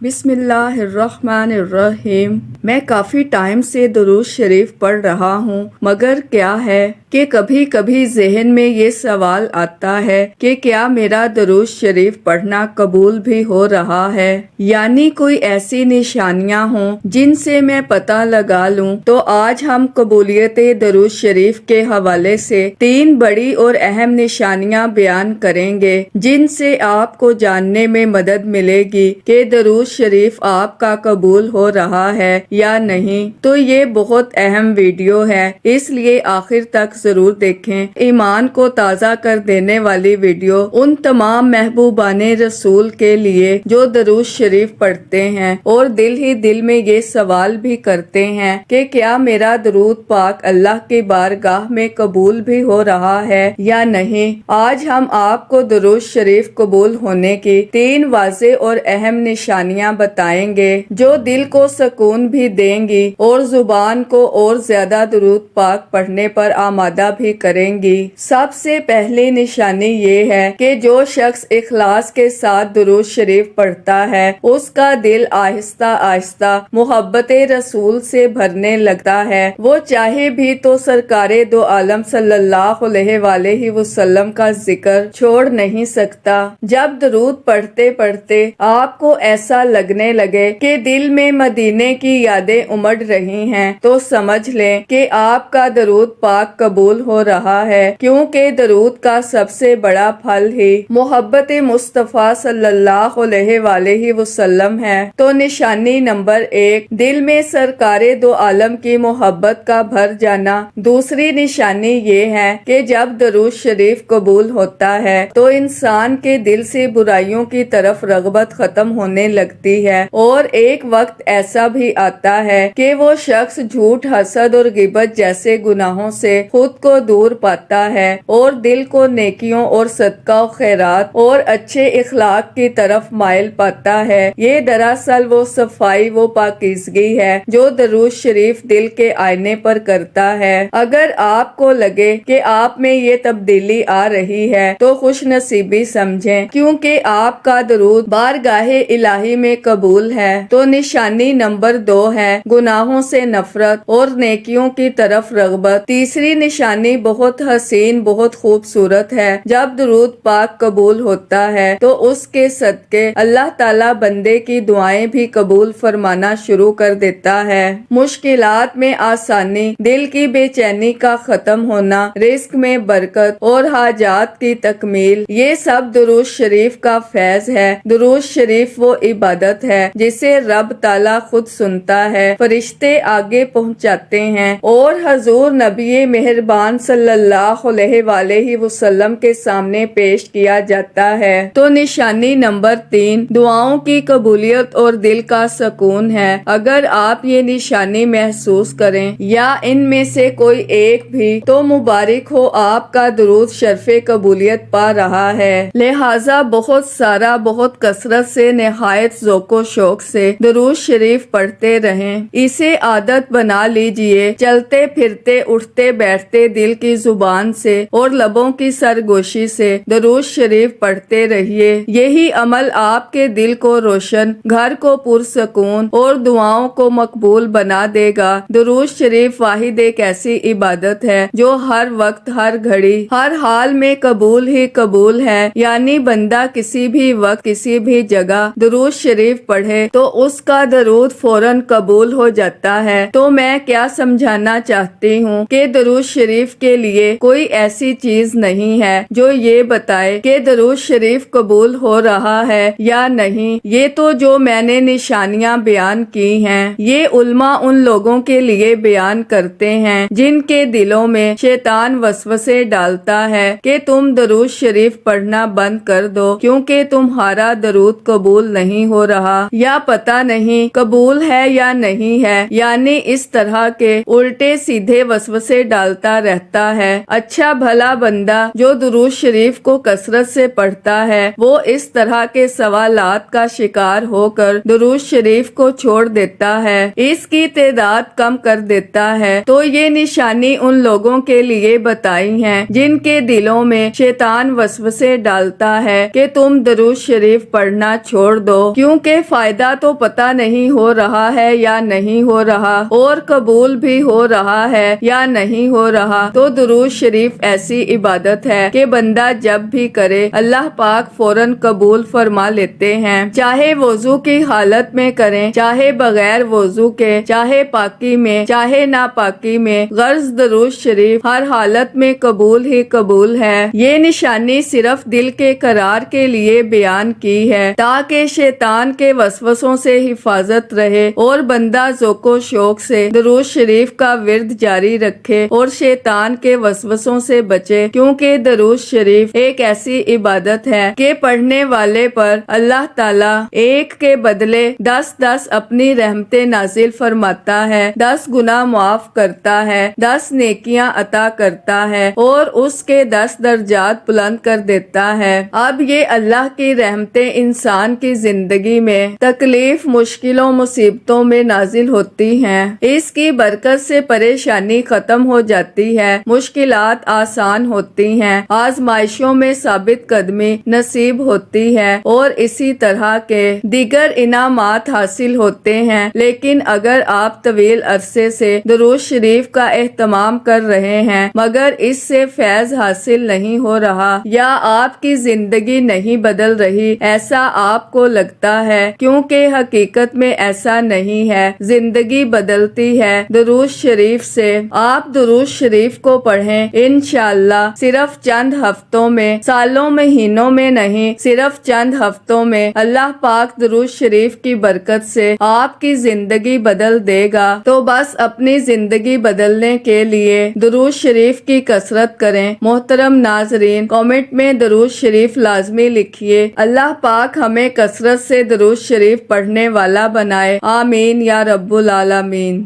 بسم اللہ الرحمن الرحیم۔ میں کافی ٹائم سے درود شریف پڑھ رہا ہوں، مگر کیا ہے کہ کبھی کبھی ذہن میں یہ سوال آتا ہے کہ کیا میرا درود شریف پڑھنا قبول بھی ہو رہا ہے، یعنی کوئی ایسی نشانیاں ہوں جن سے میں پتہ لگا لوں۔ تو آج ہم قبولیت درود شریف کے حوالے سے 3 بڑی اور اہم نشانیاں بیان کریں گے جن سے آپ کو جاننے میں مدد ملے گی کہ درود شریف آپ کا قبول ہو رہا ہے یا نہیں۔ تو یہ بہت اہم ویڈیو ہے، اس لیے آخر تک ضرور دیکھیں۔ ایمان کو تازہ کر دینے والی ویڈیو ان تمام محبوبان رسول کے لیے جو درود شریف پڑھتے ہیں اور دل ہی دل میں یہ سوال بھی کرتے ہیں کہ کیا میرا درود پاک اللہ کی بارگاہ میں قبول بھی ہو رہا ہے یا نہیں۔ آج ہم آپ کو درود شریف قبول ہونے کی 3 واضح اور اہم نشانیاں بتائیں گے جو دل کو سکون بھی دیں گی اور زبان کو اور زیادہ درود پاک پڑھنے پر آمادہ بھی کریں گی۔ سب سے پہلی نشانی یہ ہے کہ جو شخص اخلاص کے ساتھ درود شریف پڑھتا ہے اس کا دل آہستہ آہستہ محبت رسول سے بھرنے لگتا ہے۔ وہ چاہے بھی تو سرکار دو عالم صلی اللہ علیہ وآلہ وسلم کا ذکر چھوڑ نہیں سکتا۔ جب درود پڑھتے پڑھتے آپ کو ایسا لگنے لگے کہ دل میں مدینے کی یادیں امڑ رہی ہیں تو سمجھ لیں کہ آپ کا درود پاک قبول ہو رہا ہے، کیونکہ درود کا سب سے بڑا پھل ہی محبت مصطفیٰ صلی اللہ علیہ وآلہ وسلم ہے۔ تو نشانی نمبر 1، دل میں سرکار دو عالم کی محبت کا بھر جانا۔ دوسری نشانی یہ ہے کہ جب درود شریف قبول ہوتا ہے تو انسان کے دل سے برائیوں کی طرف رغبت ختم ہونے لگتی ہے، اور ایک وقت ایسا بھی آتا ہے کہ وہ شخص جھوٹ، حسد اور غیبت جیسے گناہوں سے خود کو دور پاتا ہے اور دل کو نیکیوں اور صدقہ و خیرات اور اچھے اخلاق کی طرف مائل پاتا ہے۔ یہ دراصل وہ صفائی، وہ پاکیزگی ہے جو درود شریف دل کے آئینے پر کرتا ہے۔ اگر آپ کو لگے کہ آپ میں یہ تبدیلی آ رہی ہے تو خوش نصیبی سمجھیں، کیونکہ آپ کا درود بارگاہ الہی میں قبول ہے۔ تو نشانی نمبر 2 ہے گناہوں سے نفرت اور نیکیوں کی طرف رغبت۔ تیسری نشانی بہت حسین، بہت خوبصورت ہے۔ جب درود پاک قبول ہوتا ہے تو اس کے صدقے اللہ تعالیٰ بندے کی دعائیں بھی قبول فرمانا شروع کر دیتا ہے۔ مشکلات میں آسانی، دل کی بے چینی کا ختم ہونا، رزق میں برکت اور حاجات کی تکمیل، یہ سب درود شریف کا فیض ہے۔ درود شریف وہ عبادت ہے جسے رب تعالیٰ خود سنتا ہے، فرشتے آگے پہنچاتے ہیں اور حضور نبی مہربان صلی اللہ علیہ وآلہ وسلم کے سامنے پیش کیا جاتا ہے۔ تو نشانی نمبر 3، دعاؤں کی قبولیت اور دل کا سکون ہے۔ اگر آپ یہ نشانی محسوس کریں یا ان میں سے کوئی ایک بھی تو مبارک ہو، آپ کا درود شرف قبولیت پا رہا ہے۔ لہٰذا بہت سارا، بہت کثرت سے، نہایت ذوق و شوق سے درود شریف پڑھتے رہیں۔ اسے عادت بنا لیجئے، چلتے پھرتے، اٹھتے بیٹھتے دل کی زبان سے اور لبوں کی سرگوشی سے درود شریف پڑھتے رہیے۔ یہی عمل آپ کے دل کو روشن، گھر کو پرسکون اور دعاؤں کو مقبول بنا دے گا۔ درود شریف واحد ایک ایسی عبادت ہے جو ہر وقت، ہر گھڑی، ہر حال میں قبول ہی قبول ہے، یعنی بندہ کسی بھی وقت، کسی بھی جگہ درود شریف پڑھے تو اس کا درود فوراً قبول ہو جاتا ہے۔ تو میں کیا سمجھانا چاہتی ہوں کہ درود شریف کے لیے کوئی ایسی چیز نہیں ہے جو یہ بتائے کہ درود شریف قبول ہو رہا ہے یا نہیں۔ یہ تو جو میں نے نشانیاں بیان کی ہیں یہ علماء ان لوگوں کے لیے بیان کرتے ہیں جن کے دلوں میں شیطان وسوسے ڈالتا ہے کہ تم درود شریف پڑھنا بند کر دو کیونکہ تمہارا درود قبول نہیں ہو رہا، یا پتہ نہیں قبول ہے یا نہیں ہے، یعنی اس طرح کے الٹے سیدھے وسوسے ڈالتا کرتا رہتا ہے۔ اچھا بھلا بندہ جو درود شریف کو کثرت سے پڑھتا ہے وہ اس طرح کے سوالات کا شکار ہو کر درود شریف کو چھوڑ دیتا ہے، اس کی تعداد کم کر دیتا ہے۔ تو یہ نشانی ان لوگوں کے لیے بتائی ہیں جن کے دلوں میں شیطان وسوسے ڈالتا ہے کہ تم درود شریف پڑھنا چھوڑ دو، کیونکہ فائدہ تو پتہ نہیں ہو رہا ہے یا نہیں ہو رہا، اور قبول بھی ہو رہا ہے یا نہیں ہو رہا۔ تو درود شریف ایسی عبادت ہے کہ بندہ جب بھی کرے اللہ پاک فوراً قبول فرما لیتے ہیں، چاہے وضو کی حالت میں کریں، چاہے بغیر وضو کے، چاہے پاکی میں، چاہے ناپاکی میں، غرض درود شریف ہر حالت میں قبول ہی قبول ہے۔ یہ نشانی صرف دل کے قرار کے لیے بیان کی ہے تاکہ شیطان کے وسوسوں سے حفاظت رہے اور بندہ ذوق و شوق سے درود شریف کا ورد جاری رکھے اور شیطان کے وسوسوں سے بچے، کیونکہ درود شریف ایک ایسی عبادت ہے کہ پڑھنے والے پر اللہ تعالیٰ ایک کے بدلے 10 اپنی رحمتیں نازل فرماتا ہے، 10 گناہ معاف کرتا ہے، 10 نیکیاں عطا کرتا ہے اور اس کے 10 درجات بلند کر دیتا ہے۔ اب یہ اللہ کی رحمتیں انسان کی زندگی میں تکلیف، مشکلوں، مصیبتوں میں نازل ہوتی ہیں، اس کی برکت سے پریشانی ختم ہو جاتی ہے، مشکلات آسان ہوتی ہیں، آزمائشوں میں ثابت قدمی نصیب ہوتی ہے اور اسی طرح کے دیگر انعامات حاصل ہوتے ہیں۔ لیکن اگر آپ طویل عرصے سے درود شریف کا اہتمام کر رہے ہیں مگر اس سے فیض حاصل نہیں ہو رہا یا آپ کی زندگی نہیں بدل رہی، ایسا آپ کو لگتا ہے، کیونکہ حقیقت میں ایسا نہیں ہے، زندگی بدلتی ہے درود شریف سے۔ آپ درود شریف کو پڑھیں، انشاءاللہ صرف چند ہفتوں میں، سالوں مہینوں میں نہیں، صرف چند ہفتوں میں اللہ پاک درود شریف کی برکت سے آپ کی زندگی بدل دے گا۔ تو بس اپنی زندگی بدلنے کے لیے درود شریف کی کثرت کریں۔ محترم ناظرین، کامنٹ میں درود شریف لازمی لکھیے۔ اللہ پاک ہمیں کثرت سے درود شریف پڑھنے والا بنائے، آمین یا رب العالمین۔